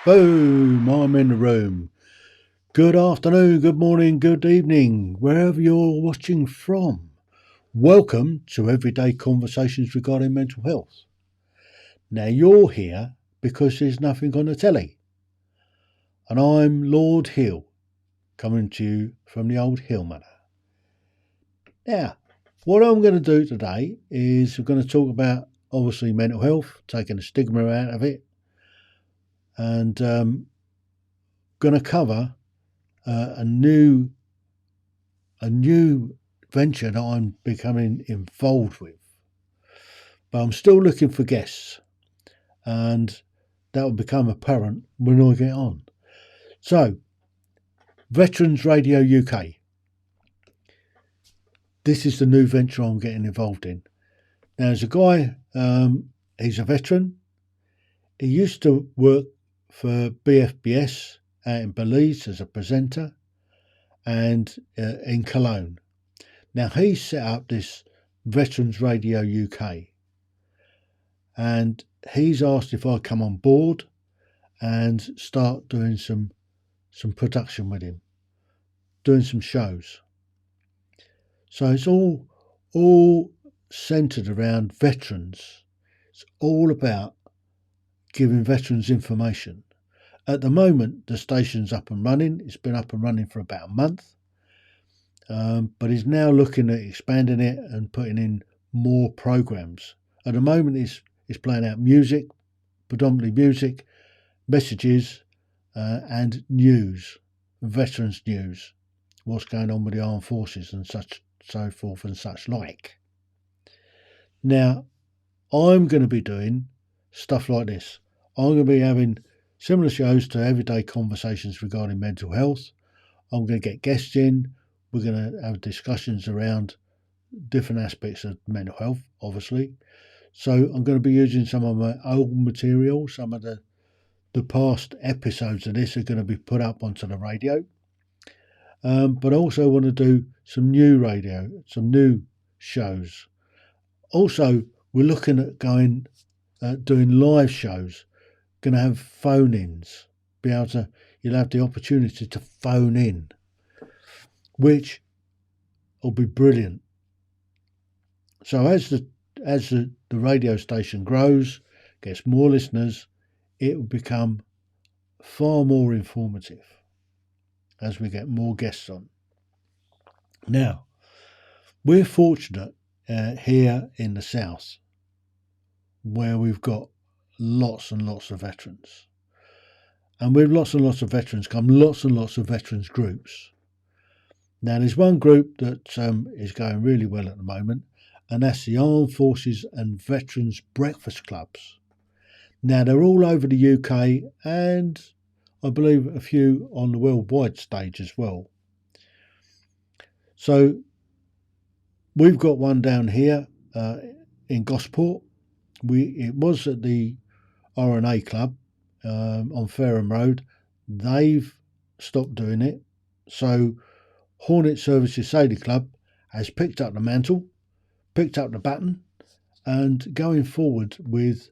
Boom, I'm in the room. Good afternoon, good morning, good evening, wherever you're watching from. Welcome to Everyday Conversations Regarding Mental Health. Now, you're here because there's nothing on the telly. And I'm Lord Heale, coming to you from the old Heale Manor. Now, what I'm going to do today is we're going to talk about, obviously, mental health, taking the stigma out of it, and going to cover a new venture that I'm becoming involved with. But I'm still looking for guests, and that will become apparent when I get on. So, Veterans Radio UK. This is the new venture I'm getting involved in. Now, there's a guy, he's a veteran. He used to work for BFBS out in Belize as a presenter and in Cologne. Now, he set up this Veterans Radio UK, and he's asked if I come on board and start doing some production with him, doing some shows. So it's all centered around veterans. It's all about giving veterans information. At the moment, the station's up and running. It's been up and running for about a month, but he's now looking at expanding it and putting in more programs. At the moment, it's playing out music, predominantly music, messages, and news, veterans news, what's going on with the armed forces and such, so forth and such like. Now, I'm going to be doing stuff like this. I'm going to be having similar shows to Everyday Conversations Regarding Mental Health. I'm going to get guests in. We're going to have discussions around different aspects of mental health, obviously. So I'm going to be using some of my old material. Some of the past episodes of this are going to be put up onto the radio. But I also want to do some new radio, some new shows. Also, we're looking at doing live shows. Going to have phone-ins. You'll have the opportunity to phone in, which will be brilliant. So as the radio station grows, gets more listeners, it will become far more informative as we get more guests on. Now, we're fortunate here in the south where we've got lots and lots of veterans. And with lots and lots of veterans come lots and lots of veterans groups. Now, there's one group that is going really well at the moment, and that's the Armed Forces and Veterans Breakfast Clubs. Now, they're all over the UK and I believe a few on the worldwide stage as well. So we've got one down here in Gosport. It was at the RNA Club on Fareham Road. They've stopped doing it. So Hornet Services Sailing Club has picked up the mantle, picked up the baton, and going forward with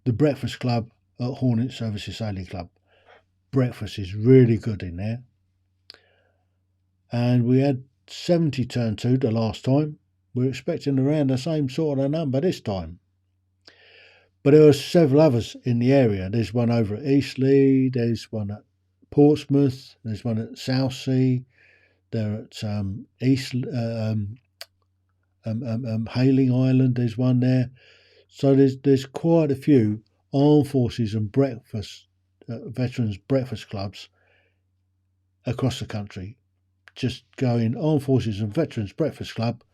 the Breakfast Club at Hornet Services Sailing Club. Breakfast is really good in there. And we had 70 turn to the last time. We're expecting around the same sort of number this time. But there are several others in the area. There's one over at Eastleigh, there's one at Portsmouth, there's one at Southsea, they're at Hailing Island, there's one there. So there's quite a few armed forces and veterans breakfast clubs across the country. Just go in Armed Forces and Veterans Breakfast Club,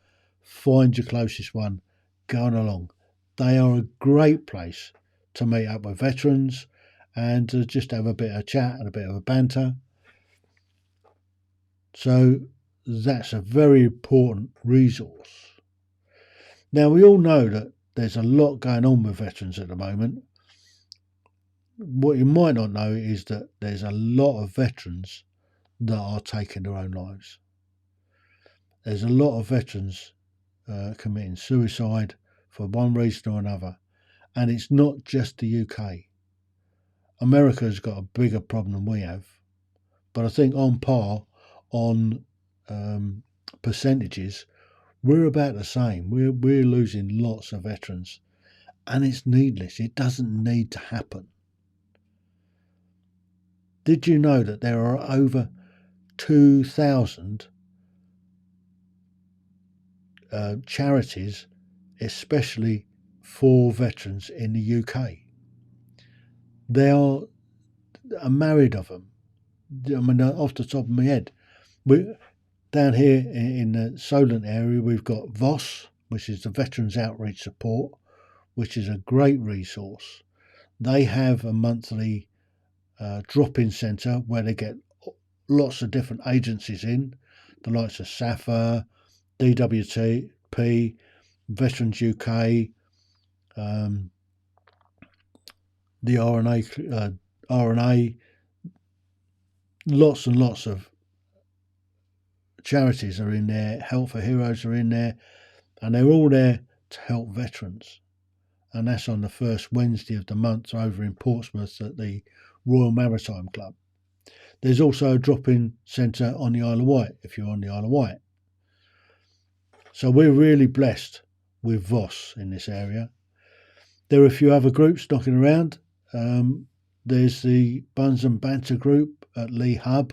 find your closest one, going along. They are a great place to meet up with veterans and to just have a bit of chat and a bit of a banter. So that's a very important resource. Now, we all know that there's a lot going on with veterans at the moment. What you might not know is that there's a lot of veterans that are taking their own lives. There's a lot of veterans committing suicide for one reason or another, and it's not just the UK. America's got a bigger problem than we have, but I think on par on percentages, we're about the same. We're losing lots of veterans, and it's needless. It doesn't need to happen. Did you know that there are over 2,000 charities, especially for veterans in the UK? There are a myriad of them. I mean, off the top of my head, we down here in the Solent area, we've got VOS, which is the Veterans Outreach Support, which is a great resource. They have a monthly drop-in centre where they get lots of different agencies in, the likes of SAFA, DWP, Veterans UK, the RNA, lots and lots of charities are in there, Health for Heroes are in there, and they're all there to help veterans. And that's on the first Wednesday of the month over in Portsmouth at the Royal Maritime Club. There's also a drop-in centre on the Isle of Wight if you're on the Isle of Wight. So we're really blessed with VOS in this area. There are a few other groups knocking around. There's the Buns and Banter group at Lee Hub.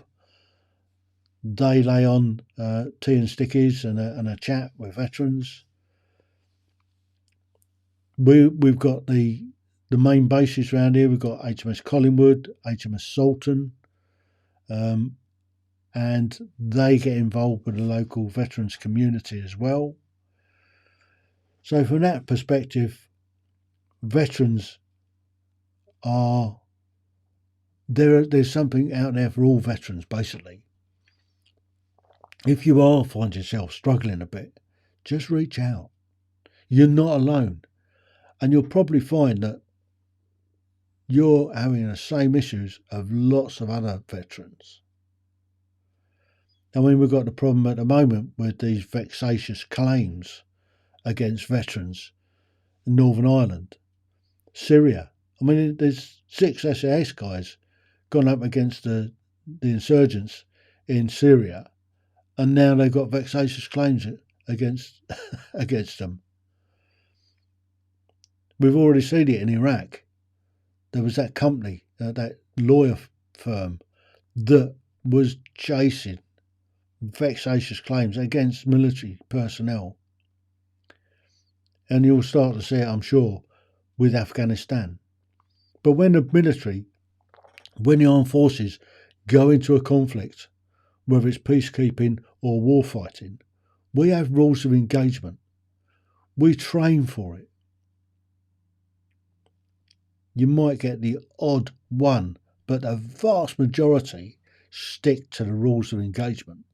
They lay on tea and stickies and a chat with veterans. We've got the main bases around here. We've got HMS Collingwood, HMS Salton, and they get involved with the local veterans community as well. So from that perspective, veterans are there's something out there for all veterans, basically. If you find yourself struggling a bit, just reach out. You're not alone. And you'll probably find that you're having the same issues of lots of other veterans. I mean, we've got the problem at the moment with these vexatious claims against veterans in Northern Ireland, Syria. I mean, there's 6 SAS guys gone up against the insurgents in Syria, and now they've got vexatious claims against them. We've already seen it in Iraq. There was that company, that lawyer firm, that was chasing vexatious claims against military personnel. And you'll start to see it, I'm sure, with Afghanistan. But when the armed forces go into a conflict, whether it's peacekeeping or warfighting, we have rules of engagement. We train for it. You might get the odd one, but the vast majority stick to the rules of engagement.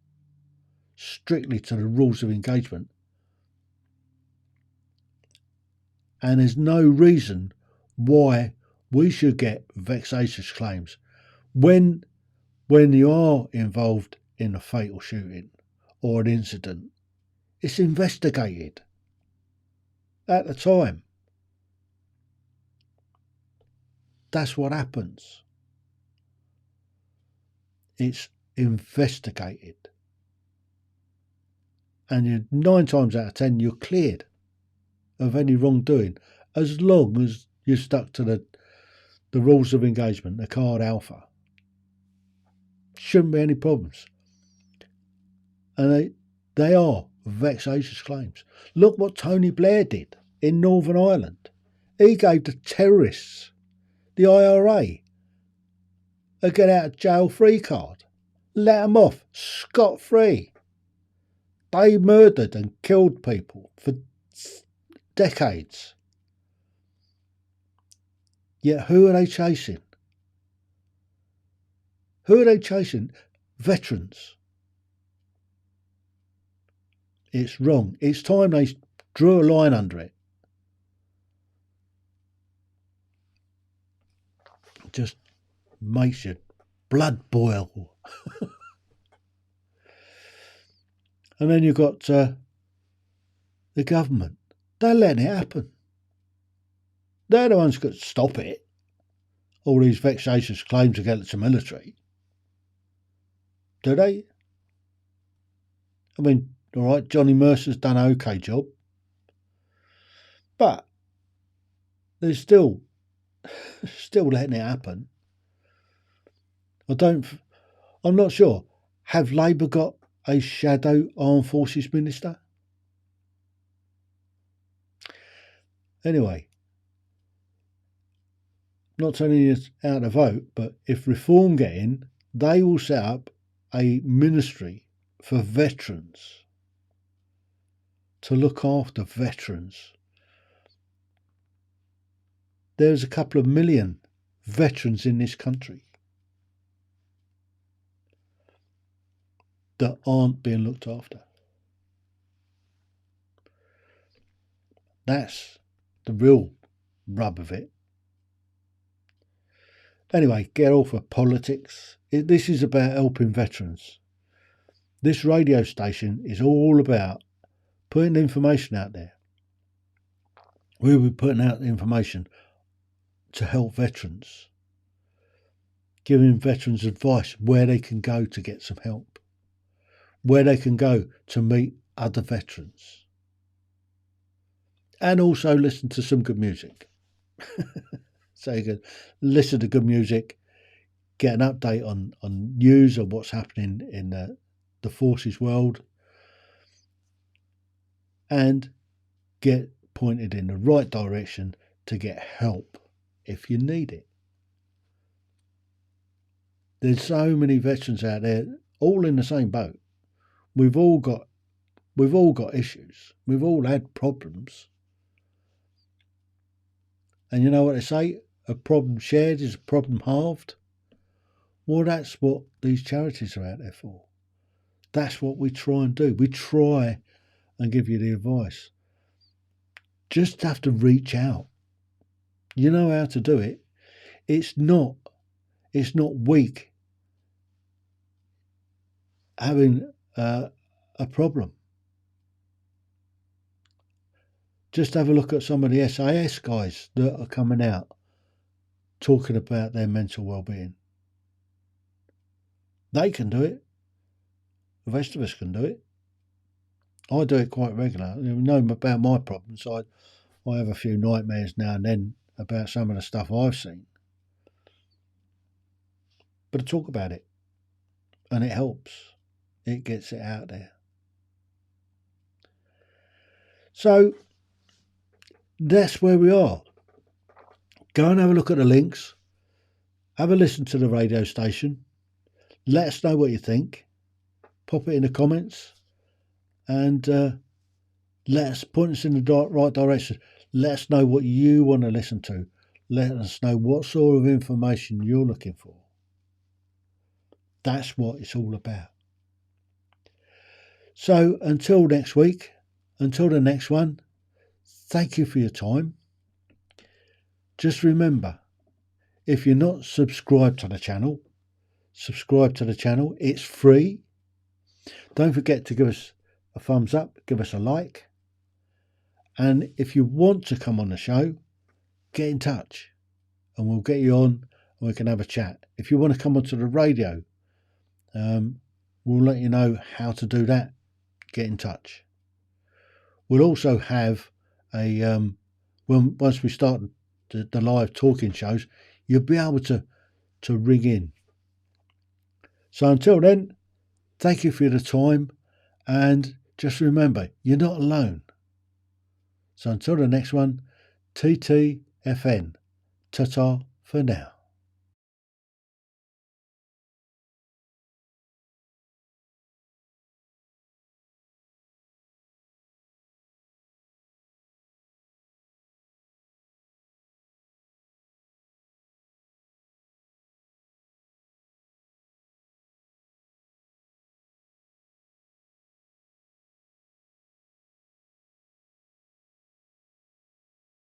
Strictly to the rules of engagement. And there's no reason why we should get vexatious claims. When you are involved in a fatal shooting or an incident, it's investigated at the time. That's what happens. It's investigated. And 9 times out of 10, you're cleared of any wrongdoing, as long as you're stuck to the rules of engagement, the card alpha. Shouldn't be any problems. And they are vexatious claims. Look what Tony Blair did in Northern Ireland. He gave the terrorists, the IRA, a get out of jail free card. Let them off scot-free. They murdered and killed people for decades. Yet who are they chasing? Who are they chasing? Veterans. It's wrong. It's time they drew a line under it. It just makes your blood boil. And then you've got the government. They're letting it happen. They're the ones who could stop it. all these vexatious claims against the military. Do they? I mean, all right, Johnny Mercer's done an okay job, but they're still letting it happen. I'm not sure. Have Labour got a shadow armed forces minister? Anyway, not telling you how to vote, but if Reform get in, they will set up a ministry for veterans to look after veterans. There's a couple of million veterans in this country that aren't being looked after. That's the real rub of it. Anyway, get off of politics. This is about helping veterans. This radio station is all about putting information out there. We'll be putting out the information to help veterans, giving veterans advice where they can go to get some help, where they can go to meet other veterans, and also listen to some good music. So you can listen to good music, get an update on news of what's happening in the forces world, and get pointed in the right direction to get help if you need it. There's so many veterans out there, all in the same boat. We've all got issues. We've all had problems. And you know what they say? A problem shared is a problem halved. Well, that's what these charities are out there for. That's what we try and do. We try and give you the advice. Just have to reach out. You know how to do it. It's not weak having a problem. Just have a look at some of the SAS guys that are coming out talking about their mental well-being. They can do it. The rest of us can do it. I do it quite regularly. You know about my problems. I have a few nightmares now and then about some of the stuff I've seen. But I talk about it, and it helps. It gets it out there. So that's where we are. Go and have a look at the links. Have a listen to the radio station. Let us know what you think. Pop it in the comments. And let us point us in the right direction. Let us know what you want to listen to. Let us know what sort of information you're looking for. That's what it's all about. So until next week, until the next one, thank you for your time. Just remember, if you're not subscribed to the channel, subscribe to the channel. It's free. Don't forget to give us a thumbs up, give us a like. And if you want to come on the show, get in touch and we'll get you on and we can have a chat. If you want to come onto the radio, we'll let you know how to do that. Get in touch. We'll also have once we start the live talking shows, you'll be able to ring in. So until then, thank you for the time, and just remember, you're not alone. So until the next one, TTFN. Ta-ta for now.